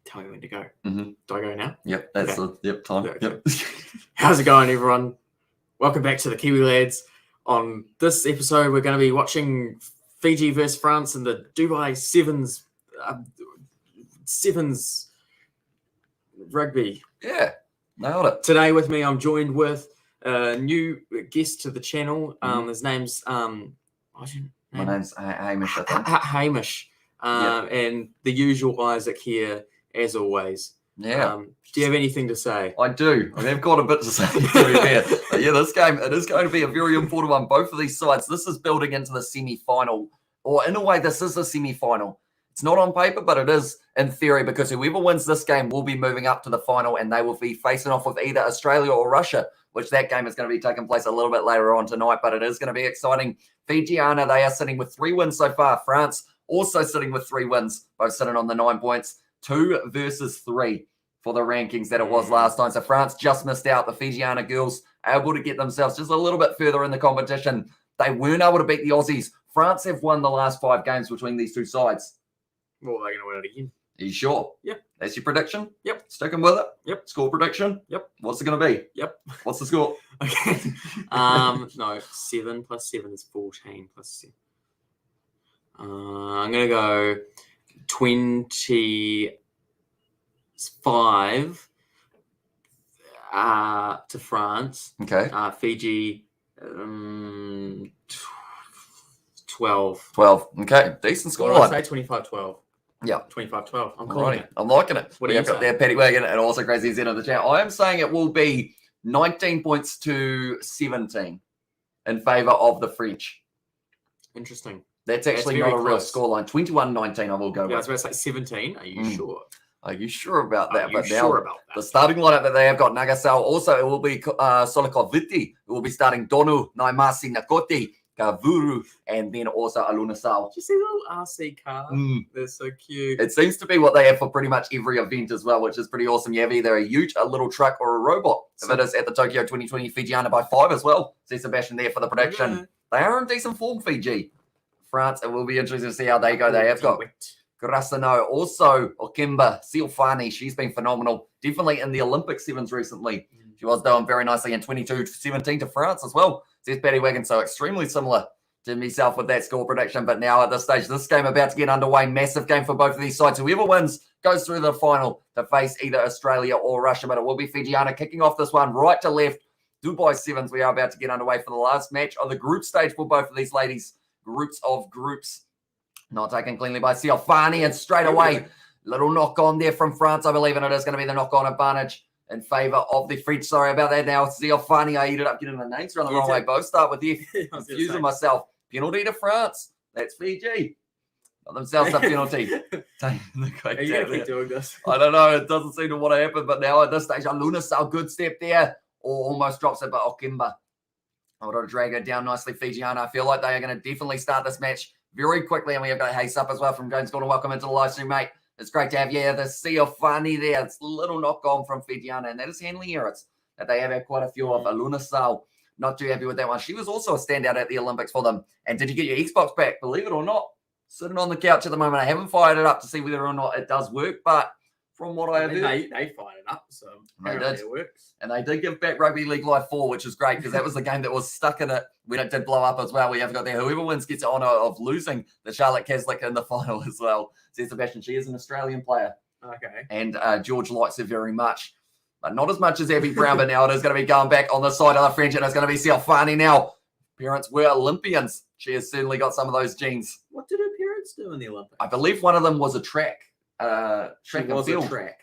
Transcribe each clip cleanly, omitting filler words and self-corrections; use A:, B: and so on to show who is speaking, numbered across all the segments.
A: tell me when to go.
B: Mm-hmm.
A: Do I go now?
B: Yep, that's time.
A: Okay.
B: Yep.
A: How's it going, everyone? Welcome back to the Kiwi Lads. On this episode, we're going to be watching Fiji versus France in the Dubai Sevens Sevens Rugby.
B: Yeah, nailed it.
A: Today with me, I'm joined with a new guest to the channel. His name's what's your name?
B: My name's Hamish, I think.
A: Hamish. And the usual Isaac here, as always.
B: Yeah.
A: Do you have anything to say?
B: I do. I have got a bit to say, to be fair. But yeah, this game, it is going to be a very important one. Both of these sides, this is building into the semi-final. Or in a way, this is the semi-final. It's not on paper, but it is in theory, because whoever wins this game will be moving up to the final, and they will be facing off with either Australia or Russia, which that game is going to be taking place a little bit later on tonight, but it is going to be exciting. Fijiana, they are sitting with 3 wins so far. France also sitting with 3 wins, both sitting on the 9 points. 2 versus 3 for the rankings that it was last time. So France just missed out. The Fijiana girls able to get themselves just a little bit further in the competition. They weren't able to beat the Aussies. France have won the last 5 games between these two sides.
A: Well, they're going to win it again.
B: Are you sure?
A: Yep.
B: That's your prediction?
A: Yep.
B: Sticking with it?
A: Yep.
B: Score prediction?
A: Yep.
B: What's it going to be?
A: Yep.
B: What's the score?
A: Okay. No, 7 plus 7 is 14 plus 7. I'm going to go 25 to France.
B: Okay.
A: Fiji 12.
B: 12. Okay. Decent score
A: What did
B: line.
A: I say? 25-12.
B: Yeah.
A: 25-12. I'm calling it.
B: I'm liking it.
A: What do
B: we
A: you
B: have got
A: say?
B: there Paddy Wagon and also Crazy Z of the chat. I am saying it will be 19 points to 17 in favour of the French.
A: Interesting.
B: That's actually
A: very
B: not a real
A: close.
B: scoreline. 21-19 I will go
A: Yeah, I was
B: with.
A: about to say 17. Are you sure?
B: Are you sure about that?
A: Are you sure about that?
B: The starting lineup that they have got, Nagasao, also it will be Solikoviti, who will be starting Donu, Naimasi, Nakoti, Kavuru, and then also Alunasao.
A: Did you see the little RC car? They're so cute.
B: It seems to be what they have for pretty much every event as well, which is pretty awesome. You have either a ute, a little truck, or a robot. If it is at the Tokyo 2020 Fijiana by 5 as well. See Sebastian there for the prediction.
A: Yeah.
B: They are in decent form, Fiji. France, it will be interesting to see how they go. They have got Grasano, also Okimba, Silfani. She's been phenomenal. Definitely in the Olympic Sevens recently. She was doing very nicely in 22-17 to France as well. Says Paddy Wagon. So extremely similar to myself with that score prediction. But now at this stage, this game about to get underway. Massive game for both of these sides. Whoever wins goes through the final to face either Australia or Russia. But it will be Fijiana kicking off this one right to left. Dubai Sevens, we are about to get underway for the last match of the group stage for both of these ladies. Groups of groups. Not taken cleanly by Silfani, and straight away, little knock on there from France, I believe, and it is going to be the knock on advantage in favour of the French. Sorry about that now. Silfani, I ended up getting the names around the wrong way. Both start with F. Confusing myself. Penalty to France. That's Fiji. Got themselves a penalty.
A: Are you going to keep doing this?
B: I don't know. It doesn't seem to want to happen, but now at this stage, Alunasao, good step there. Or almost drops it, but Okimba. Hold on, drag it down nicely, Fijiana. I feel like they are going to definitely start this match very quickly. And we have got Hayes up as well from Jones Gordon. Welcome into the live stream, mate. It's great to have you. The Silfani there. It's a little knock on from Fijiana, and that is handling errors that they have had quite a few of. Alunasao, not too happy with that one. She was also a standout at the Olympics for them. And did you get your Xbox back? Believe it or not, sitting on the couch at the moment. I haven't fired it up to see whether or not it does work, but from what I have heard,
A: they fired it up, so apparently it works.
B: And they did give back Rugby League Live 4, which is great because that was the game that was stuck in it when it did blow up as well. We have got there. Whoever wins gets the honour of losing the Charlotte Caslick in the final as well. Says Sebastian, she is an Australian player.
A: Okay.
B: And George likes her very much. But not as much as Abby Brown, but now it is going to be going back on the side of the French, and it's going to be Silfani now. Parents were Olympians. She has certainly got some of those genes.
A: What did her parents do in the Olympics?
B: I believe one of them was a track. Track and field.
A: Track.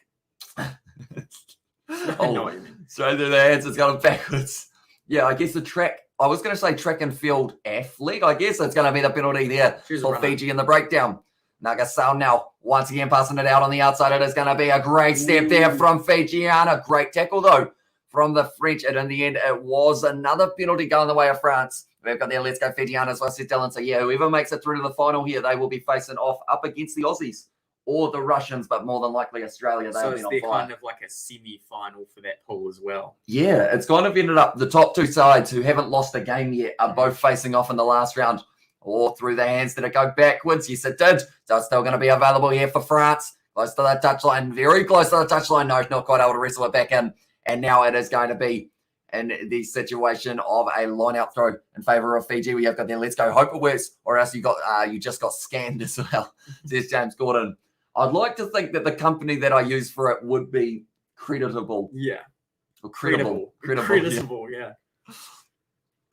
B: Oh,
A: know what you mean.
B: Straight through the hands, it's going backwards. Yeah, I guess the track. I was going to say track and field athlete. I guess it's going to be the penalty there for Fiji in the breakdown. Nagasao now once again passing it out on the outside. It is going to be a great step there from Fijiana. Great tackle though from the French, and in the end, it was another penalty going the way of France. We've got there. Let's go Fijiana as well. Said Dylan. So yeah, whoever makes it through to the final here, they will be facing off up against the Aussies or the Russians, but more than likely Australia.
A: So it's kind of like a semi-final for that pool as well.
B: Yeah, it's kind of ended up the top two sides who haven't lost a game yet are both facing off in the last round. Or through the hands. Did it go backwards? Yes, it did. So it's still going to be available here for France. Close to the touchline, very close to the touchline. No, not quite able to wrestle it back in. And now it is going to be in the situation of a line-out throw in favour of Fiji. We have got their let's go. Hope it works, or else you just got scammed as well, says James Gordon. I'd like to think that the company that I use for it would be creditable.
A: Yeah.
B: Or credible.
A: Creditable, yeah.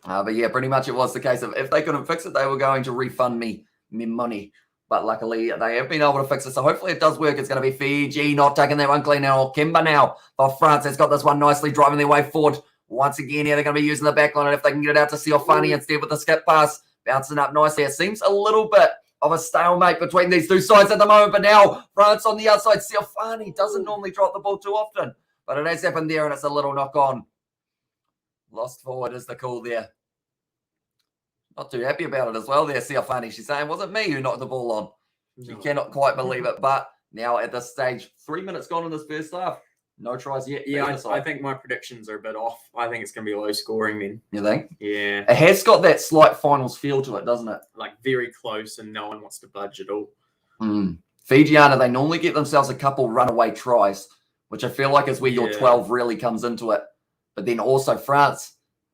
B: But yeah, pretty much it was the case of if they couldn't fix it, they were going to refund me money. But luckily, they have been able to fix it. So hopefully it does work. It's going to be Fiji not taking their one clean now. Kimber now for France has got this one nicely driving their way forward. Once again, here they're going to be using the back line. And if they can get it out to Siofani instead with the skip pass, bouncing up nicely. It seems a little bit of a stalemate between these two sides at the moment. But now France on the outside. Siofani doesn't normally drop the ball too often. But it has happened there, and it's a little knock on. Lost forward is the call there. Not too happy about it as well there, Siofani. She's saying, was it me who knocked the ball on? She cannot quite believe it. But now at this stage, 3 minutes gone in this first half. No tries yet.
A: Yeah, I think my predictions are a bit off. I think it's going to be low scoring then.
B: You think?
A: Yeah.
B: It has got that slight finals feel to it, doesn't it?
A: Like very close and no one wants to budge at all.
B: Fijiana, they normally get themselves a couple runaway tries, which I feel like is where your 12 really comes into it. But then also France.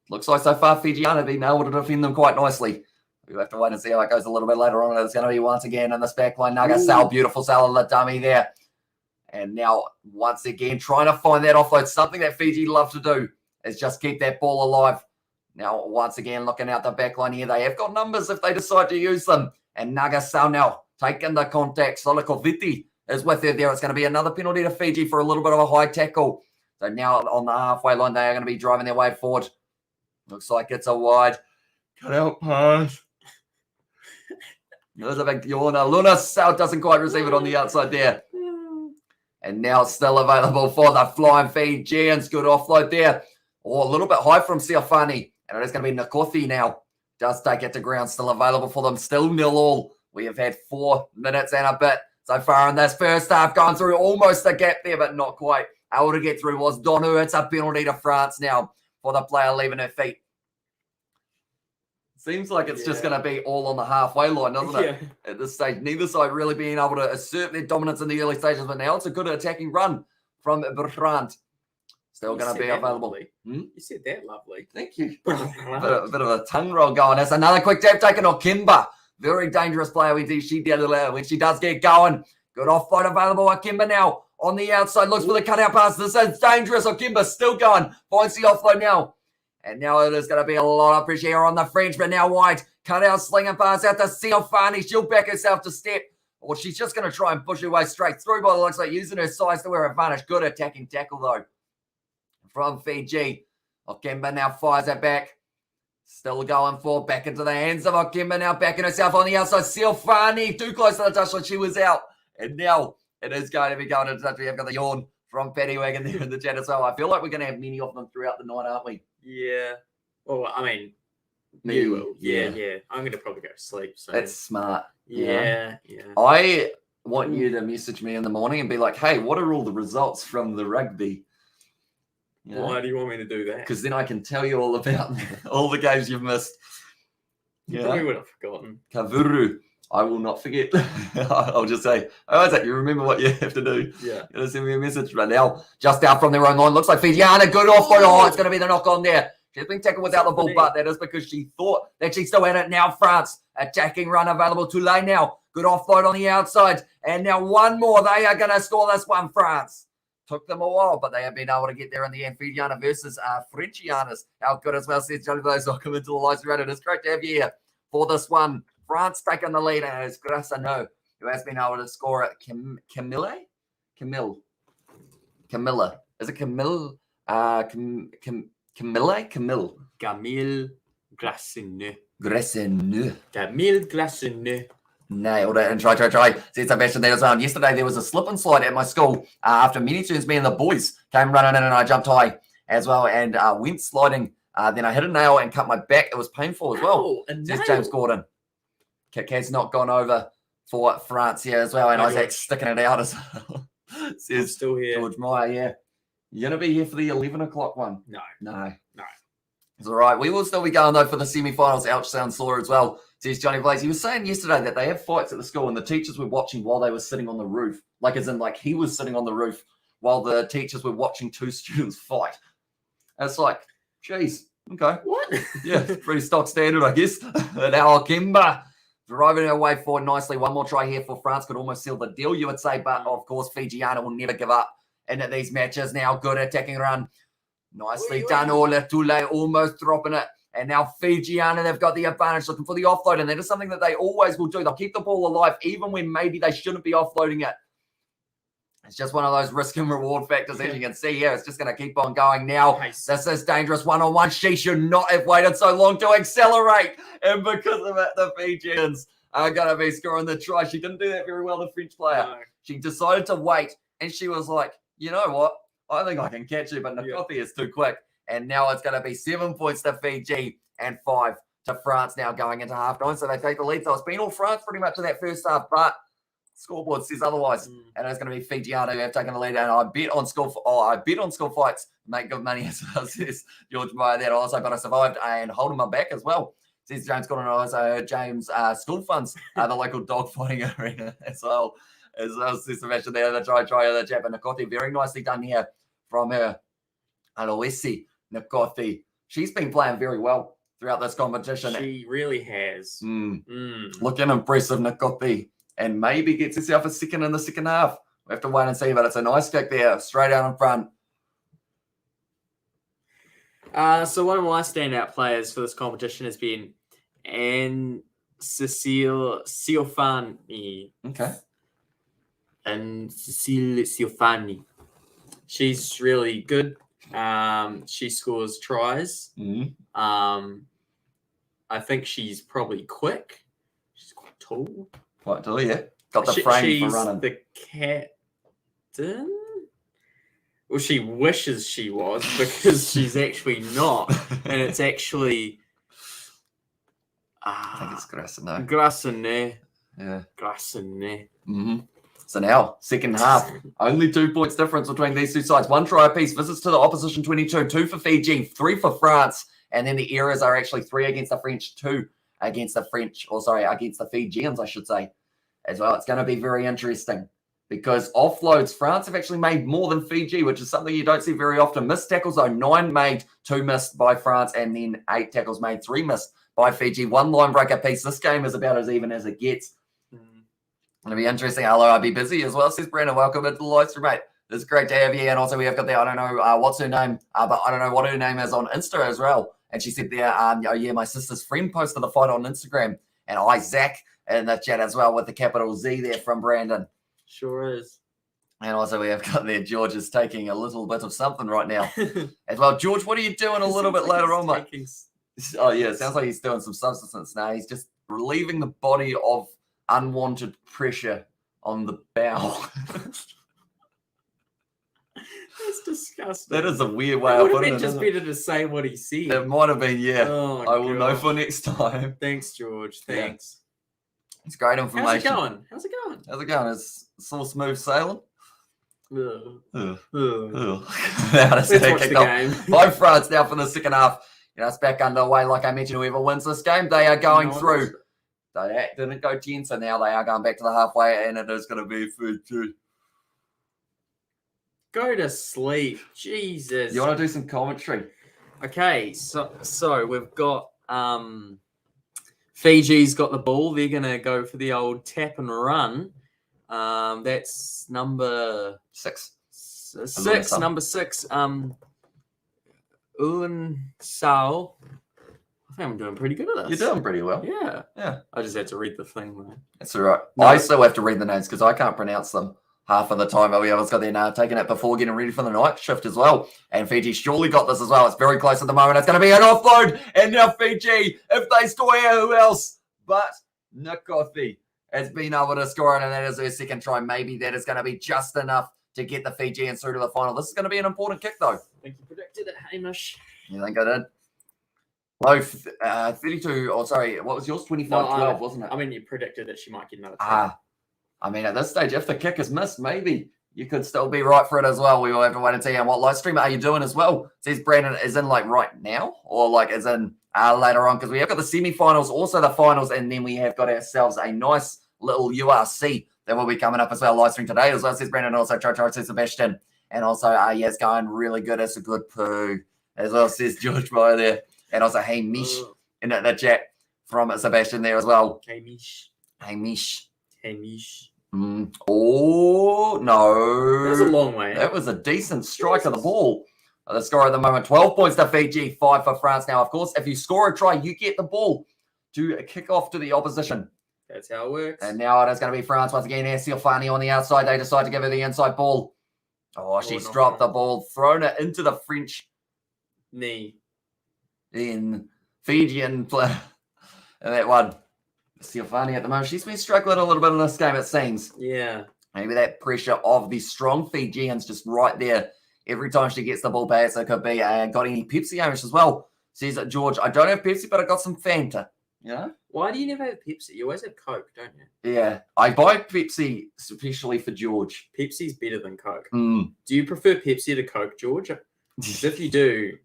B: Looks like so far Fijiana have been able to defend them quite nicely. We'll have to wait and see how it goes a little bit later on. It's going to be once again in this back line. Naga Sal, beautiful Sal on the dummy there. And now, once again, trying to find that offload. Something that Fiji love to do is just keep that ball alive. Now, once again, looking out the back line here. They have got numbers if they decide to use them. And Naga Sal now taking the contact. Solikoviti is with her there. It's going to be another penalty to Fiji for a little bit of a high tackle. So now on the halfway line, they are going to be driving their way forward. Looks like it's a wide cut out pass. There's a big yawner. Luna Sal doesn't quite receive it on the outside there. And now still available for the flying Fijians. Good offload there. Oh, a little bit high from Siofani. And it is going to be Nkothi now. Does take it to ground. Still available for them. Still 0-0. We have had 4 minutes and a bit so far in this first half. Going through almost a gap there, but not quite. Able to get through was Donu. It's a penalty to France now for the player leaving her feet. Seems like it's just going to be all on the halfway line, doesn't it? At this stage, neither side really being able to assert their dominance in the early stages, but now it's a good attacking run from Bertrand. Still going to be available.
A: You said that lovely.
B: Thank you. bit of a tongue roll going. That's another quick tap taken on Kimber. Very dangerous player when she does get going. Good offload available. Kimber now on the outside. Looks for the cutout pass. This is dangerous. Kimber still going. Finds the offload now. And now it is going to be a lot of pressure here on the French, but now White cut out, slinging pass out to Siofani. She'll back herself to step, or she's just going to try and push her way straight through by the looks like, using her size to her advantage. Good attacking tackle, though, from Fiji. Okemba now fires it back. Still going for back into the hands of Okemba now, backing herself on the outside. Siofani, too close to the touchline. She was out. And now it is going to be going into touch. We have got the yawn from Paddy Wagon there in the chat as well. I feel like we're going to have many of them throughout the night, aren't we?
A: Yeah. Well, I mean,
B: you
A: will. Yeah. I'm going to probably go to sleep. So
B: that's smart.
A: Yeah.
B: I want you to message me in the morning and be like, hey, what are all the results from the rugby?
A: Why do you want me to do that?
B: Because then I can tell you all about all the games you've missed.
A: You probably would have forgotten.
B: Kavuru. I will not forget. I'll just say, Isaac, you remember what you have to do.
A: Yeah.
B: You're going to send me a message right now. Just out from their own line. Looks like Fijiana. Good offload. Oh, it's going to be the knock on there. She's been tackled without the ball, but that is because she thought that she still had it. Now France, attacking run available to Lane now. Good offload on the outside. And now one more. They are going to score this one, France. Took them a while, but they have been able to get there in the end. Fijiana versus Frenchianas. How good as well, says Johnny Blaze. Welcome into the live stream. It is great to have you here for this one. France taking the lead, and it's Grassano who has been able to score it. Camilla? Is it Camille? Camille
A: Grassano.
B: Camille Grassano. Nailed it and try. Says Sebastian there as well. And yesterday there was a slip and slide at my school after many turns. Me and the boys came running in and I jumped high as well and went sliding. Then I hit a nail and cut my back. It was painful as well. Says James Gordon. Kik's not gone over for France here as well. And Isaac's sticking it out as well. Says
A: still here.
B: George Meyer, yeah. You're going to be here for the 11 o'clock one?
A: No.
B: It's all right. We will still be going, though, for the semi-finals. Ouch, sounds sore as well. Says Johnny Blaze. He was saying yesterday that they have fights at the school and the teachers were watching while they were sitting on the roof. Like as in like he was sitting on the roof while the teachers were watching two students fight. And it's like, geez, okay.
A: What?
B: Yeah, pretty stock standard, I guess. And now Kimba driving her way forward nicely. One more try here for France could almost seal the deal, you would say. But, of course, Fijiana will never give up into these matches. Now good attacking run. Nicely done. Ola Tule almost dropping it. And now Fijiana, they've got the advantage looking for the offload. And that is something that they always will do. They'll keep the ball alive even when maybe they shouldn't be offloading it. It's just one of those risk and reward factors, as you can see here. It's just going to keep on going now.
A: Nice.
B: This is dangerous one-on-one. She should not have waited so long to accelerate. And because of it, the Fijians are going to be scoring the try. She didn't do that very well, the French player.
A: No.
B: She decided to wait, and she was like, you know what? I think I can catch you, but Nkothi is too quick. And now it's going to be 7 points to Fiji and 5 to France now going into half-time. So they take the lead. So it's been all France pretty much in that first half, but scoreboard says otherwise. And it's going to be Fijiana who have taken the lead. And I bet on school fights, make good money as well, says George Meyer. That also, but I survived and holding my back as well, says James Gordon. I also heard James School Funds, the local dog fighting arena as well. As well, says Sebastian there, the try of the jab. And Nkothi, very nicely done here from her. Aloisi Nkothi. She's been playing very well throughout this competition.
A: She really has.
B: Looking impressive, Nkothi. And maybe gets herself a second in the second half. We have to wait and see, but it's a nice kick there, straight out in front.
A: So one of my standout players for this competition has been Anne Cecile Ciofani.
B: Okay.
A: And Cecile Ciofani. She's really good. She scores tries. I think she's probably quick. She's quite tall.
B: Quite tall, yeah. Got the frame for running.
A: The captain? Well, she wishes she was because she's actually not. And it's actually...
B: I think it's Grassene.
A: Grassene.
B: Yeah.
A: Grassene.
B: So now, second half, only 2 points difference between these two sides. One try apiece, visits to the opposition 22, 2 for Fiji, 3 for France, and then the errors are actually 3 against the French, 2 against the against the Fijians, I should say, as well. It's going to be very interesting because offloads, France have actually made more than Fiji, which is something you don't see very often. Missed tackles, though, 9 made, 2 missed by France, and then 8 tackles made, 3 missed by Fiji. 1 line break apiece. This game is about as even as it gets. It'll be interesting. Hello, I'll be busy as well, says Brandon. Welcome into the live stream, mate. It's great to have you. And also we have got there, I don't know what's her name, but I don't know what her name is on Insta as well. And she said there, oh yeah, my sister's friend posted the fight on Instagram. And Isaac in the chat as well with the capital Z there from Brandon.
A: Sure is.
B: And also we have got there, George is taking a little bit of something right now as well. George, what are you doing a little bit later on, mate? Oh yeah, it sounds like he's doing some substance now. He's just relieving the body of unwanted pressure on the bowel.
A: That's disgusting.
B: That is a weird way of putting it.
A: It would have been just better to say what he said.
B: It might have been, yeah.
A: Oh,
B: I will know for next time.
A: Thanks, George. Thanks.
B: Yeah. It's great information.
A: How's it going?
B: How's it going? It's all smooth sailing.
A: Ugh.
B: Now
A: Let's watch the game.
B: By France now for the second half. You know, it's back underway. Like I mentioned, whoever wins this game, they are going through. They didn't go 10, so now they are going back to the halfway, and it is going to be food too.
A: Go to sleep. Jesus.
B: You want to do some commentary?
A: Okay, so we've got Fiji's got the ball. They're going to go for the old tap and run. That's number
B: 6.
A: Number 6. Ulan Sao. I think I'm doing pretty good at this.
B: You're doing pretty well.
A: Yeah. I just had to read the thing, though.
B: That's all right. No. I still have to read the names because I can't pronounce them half of the time. But we always got there taking it before getting ready for the night shift as well. And Fiji surely got this as well. It's very close at the moment. It's going to be an offload. And now Fiji, if they score here, who else? But Nkothi has been able to score it, and that is her second try. Maybe that is going to be just enough to get the Fijians through to the final. This is going to be an important kick, though.
A: I think you predicted it, Hamish.
B: You think I did? Low 32, what was yours? 25-12, wasn't it?
A: I mean, you predicted that she might get another try.
B: I mean, at this stage, if the kick is missed, maybe you could still be right for it as well. We will have to wait and see. And what live stream are you doing as well? It says Brandon is in like right now, or like is in later on, because we have got the semi-finals, also the finals, and then we have got ourselves a nice little URC that will be coming up as well, live stream today. As well, says Brandon, also Cho says Sebastian, and also it's going really good. It's a good poo. As well, says George Boy there, and also hey Mish in the chat from Sebastian there as well.
A: Hey Mish.
B: Hey Mish.
A: Hey Mish.
B: Oh no,
A: That was a long way.
B: That was a decent strike of the ball. The score at the moment, 12 points to Fiji, 5 for France. Now, of course, if you score a try, you get the ball to kick off to the opposition.
A: That's how it works.
B: And now it is going to be France once again. Here, Silfani on the outside. They decide to give her the inside ball. Oh, she's dropped the ball, thrown it into the French
A: knee.
B: In Fijian player. And that one, Silfani at the moment, she's been struggling a little bit in this game, it seems.
A: Yeah.
B: Maybe that pressure of the strong Fijians just right there. Every time she gets the ball back, so it could be got any Pepsi Amish as well. Says George, I don't have Pepsi, but I got some Fanta. You know?
A: Why do you never have Pepsi? You always have Coke, don't you?
B: Yeah. I buy Pepsi especially for George.
A: Pepsi's better than Coke. Do you prefer Pepsi to Coke, George? If you do,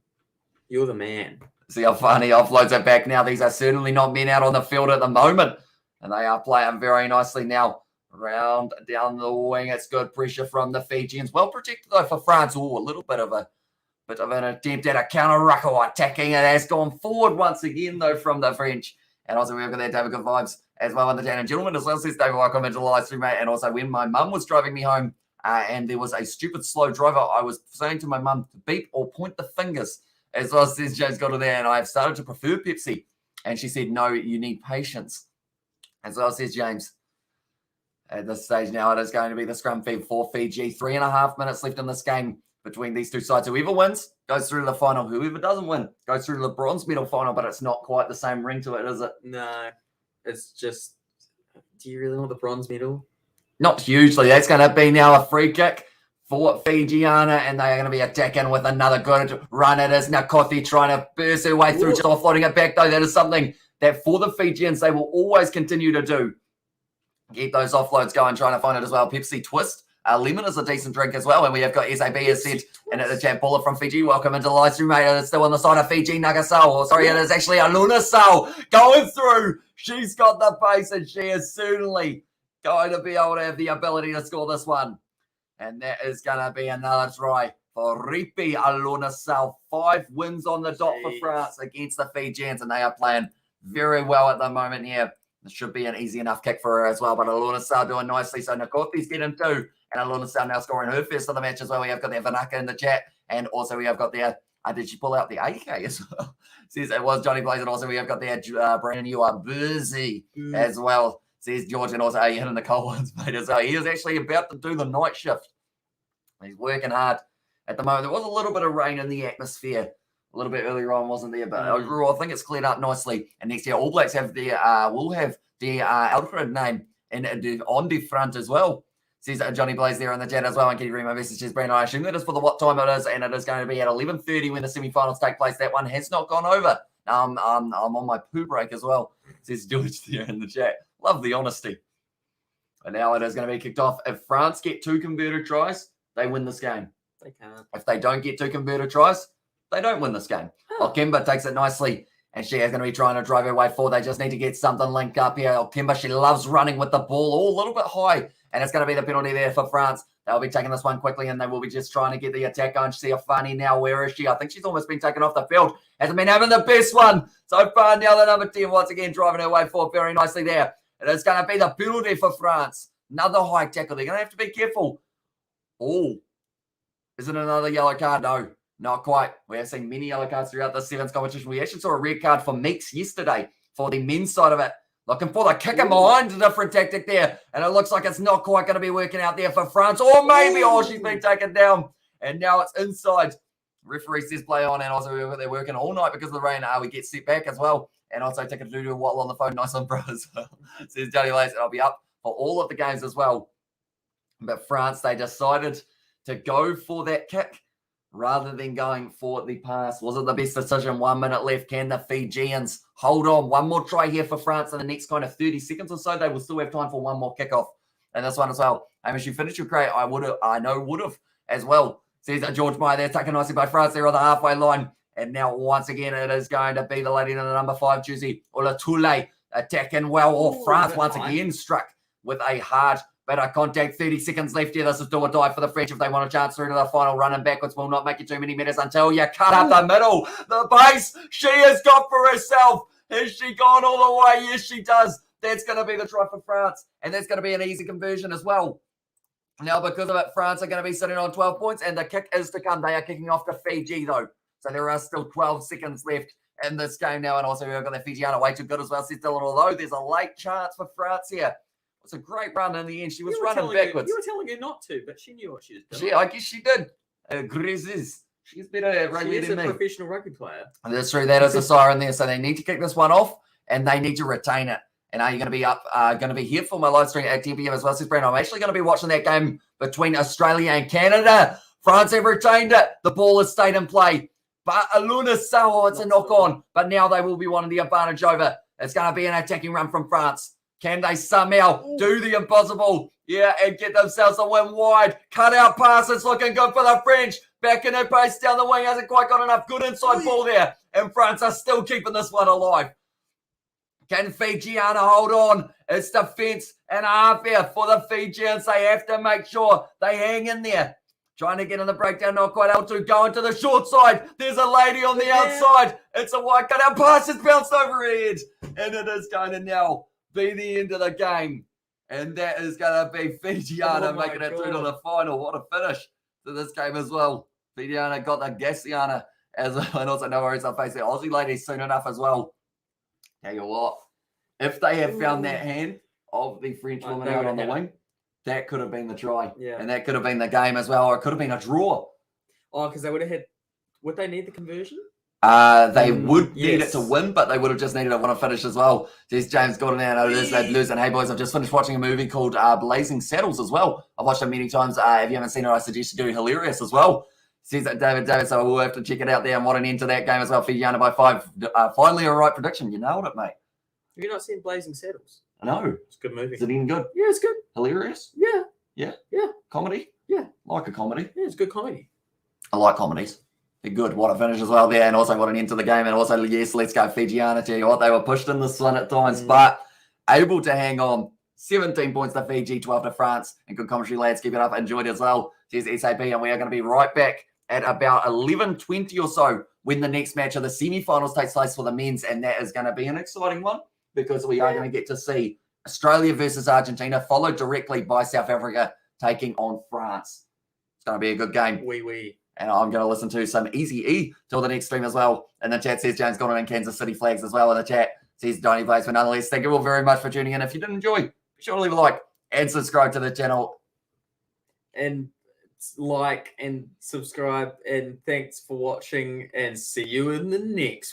A: you're the man.
B: See how funny offloads it back now. These are certainly not men out on the field at the moment. And they are playing very nicely now. Round down the wing. It's good pressure from the Fijians. Well protected though for France. Oh, a little bit of an attempt at a counter ruckle attacking. It has gone forward once again though from the French. And also we've got that David good vibes as well on the and gentlemen as well, says David. Welcome into the live stream, mate. And also when my mum was driving me home and there was a stupid slow driver, I was saying to my mum to beep or point the fingers. As well, says James got it there, and I've started to prefer Pepsi. And she said, no, you need patience. As well, says James. At this stage now, it is going to be the scrum feed for Fiji. 3.5 minutes left in this game between these two sides. Whoever wins goes through to the final. Whoever doesn't win goes through to the bronze medal final, but it's not quite the same ring to it, is it?
A: No, it's just, do you really want the bronze medal?
B: Not hugely. That's going to be now a free kick for Fijiana, and they are going to be attacking with another good run. It is Nakothi trying to burst her way through, just offloading it back, though. That is something that for the Fijians, they will always continue to do. Keep those offloads going, trying to find it as well. Pepsi Twist. Lemon is a decent drink as well. And we have got SAB as said, and at the chat, Paula from Fiji. Welcome into the live stream, mate. It's still on the side of Fiji, Nagasao. Oh, sorry, it is actually Aluna Sao going through. She's got the pace, and she is certainly going to be able to have the ability to score this one. And that is going to be another try for Ripi Aluna Sao. 5 wins on the dot for France against the Fijians, and they are playing very well at the moment here. This should be an easy enough kick for her as well, but Aluna Sao doing nicely. So Nakothi's getting 2, and Aluna Sao now scoring her first of the match as well. We have got the Vanaka in the chat, and also we have got the, did she pull out the AK as well? Says it was Johnny Blaze, and also we have got the Brandon, you are busy as well. Says George, and also you hitting the cold ones, mate, as well. He is actually about to do the night shift. He's working hard at the moment. There was a little bit of rain in the atmosphere a little bit earlier on, wasn't there? But overall, I think it's cleared up nicely. And next year, All Blacks have their will have their Alfred name on the front as well. Says Johnny Blaze there in the chat as well. And can you read my messages, Brandon? I assume that is for the what time it is, and it is going to be at 11:30 when the semi-finals take place. That one has not gone over. I'm on my poo break as well. Says George there in the chat. Love the honesty. And now it is going to be kicked off. If France get 2 converted tries, they win this game.
A: They can't.
B: If they don't get 2 converted tries, they don't win this game. Okemba takes it nicely, and she is going to be trying to drive her way forward. They just need to get something linked up here. Okemba, she loves running with the ball a little bit high, and it's going to be the penalty there for France. They'll be taking this one quickly, and they will be just trying to get the attack going. See Afani now. Where is she? I think she's almost been taken off the field. Hasn't been having the best one so far. Now the number 10 once again driving her way forward very nicely there. It is going to be the penalty for France. Another high tackle. They're going to have to be careful. Oh, is it another yellow card? No, not quite. We have seen many yellow cards throughout the Sevens competition. We actually saw a red card for Meeks yesterday for the men's side of it. Looking for the kick and behind, a different tactic there. And it looks like it's not quite going to be working out there for France. Or maybe, she's been taken down. And now it's inside. Referee says play on. And also they're working all night because of the rain. We get set back as well. And also take a do while on the phone. Nice on, bro, as well. Says Johnny Lace. And I'll be up for all of the games as well. But France, they decided to go for that kick rather than going for the pass. Was it the best decision? 1 minute left. Can the Fijians hold on? One more try here for France in the next kind of 30 seconds or so. They will still have time for one more kickoff. And this one as well. If you finish your crate, I know would have as well. Says George Meyer there, taken nicely by France there on the halfway line. And now, once again, it is going to be the lady in the number 5 jersey, Olatule, attacking well. Or France once again struck with a hard bit of contact. 30 seconds left here. This is do or die for the French if they want a chance through to the final. Running backwards will not make it too many meters until you cut up the middle. The base she has got for herself. Has she gone all the way? Yes, she does. That's going to be the try for France. And that's going to be an easy conversion as well. Now, because of it, France are going to be sitting on 12 points, and the kick is to come. They are kicking off to Fiji, though. So there are still 12 seconds left in this game now. And also, we've got the Fijiana way too good as well. Says Dylan, although there's a late chance for France here. It's a great run in the end. She was running backwards.
C: You were telling her not to, but she knew what she was doing.
B: I guess she did. Grizzlies. She's better at rugby than me.
C: She's a professional rugby player.
B: And that's true. That is a siren there. So they need to kick this one off, and they need to retain it. And are you going to be up? Going to be here for my live stream at 10 p.m. as well, says Brandon. I'm actually going to be watching that game between Australia and Canada. France have retained it. The ball has stayed in play. But Aluna Saho, it's a knock on. But now they will be wanting the advantage over. It's going to be an attacking run from France. Can they somehow do the impossible? Yeah, and get themselves a win wide. Cut out pass. It's looking good for the French. Back in her pace down the wing. Hasn't quite got enough good inside ball there. And France are still keeping this one alive. Can Fijiana hold on? It's defense and a half here for the Fijians. They have to make sure they hang in there. Trying to get in the breakdown, not quite able to. Going to the short side. There's a lady on the outside. It's a wide cutout pass. It's bounced over her head. And it is going to now be the end of the game. And that is going to be Fijiana making it through to the final. What a finish to this game as well. Fijiana got the Gassiana as well. And also no worries, I'll face the Aussie ladies soon enough as well. Tell you what, if they had found that hand of the French woman out on the wing, that could have been the try.
C: Yeah.
B: And that could have been the game as well, or it could have been a draw.
C: Oh, because they would have had... Would they need the conversion?
B: They would need it to win, but they would have just needed a winner finish as well. There's James Gordon now. It is they'd lose. And hey, boys, I've just finished watching a movie called Blazing Saddles as well. I've watched it many times. If you haven't seen it, I suggest you do. Hilarious as well. Says that David, so we'll have to check it out there. And what an end to that game as well. Fijiana by 5. Finally, a right prediction. You nailed it, mate.
C: Have you not seen Blazing Saddles?
B: I know.
C: It's a good movie.
B: Is it even good?
C: Yeah, it's good.
B: Hilarious?
C: Yeah.
B: Yeah?
C: Yeah.
B: Comedy?
C: Yeah.
B: Like a comedy?
C: Yeah, it's good comedy.
B: I like comedies. They're good. What a finish as well there. And also what an end to the game. And also, yes, let's go Fijiana. Tell you what, they were pushed in this one at times, but able to hang on. 17 points to Fiji, 12 to France. And good commentary, lads. Keep it up. Enjoyed it as well. Says SAP. And we are going to be right back at about 11:20 or so when the next match of the semi-finals takes place for the men's. And that is going to be an exciting one because we are going to get to see Australia versus Argentina, followed directly by South Africa taking on France. It's going to be a good game. And I'm going to listen to some Easy E till the next stream as well. And the chat says James Gordon and Kansas City flags as well in the chat. Says Donny Blaze. But nonetheless, thank you all very much for tuning in. If you did enjoy, be sure to leave a like and subscribe to the channel.
C: And like and subscribe. And thanks for watching. And see you in the next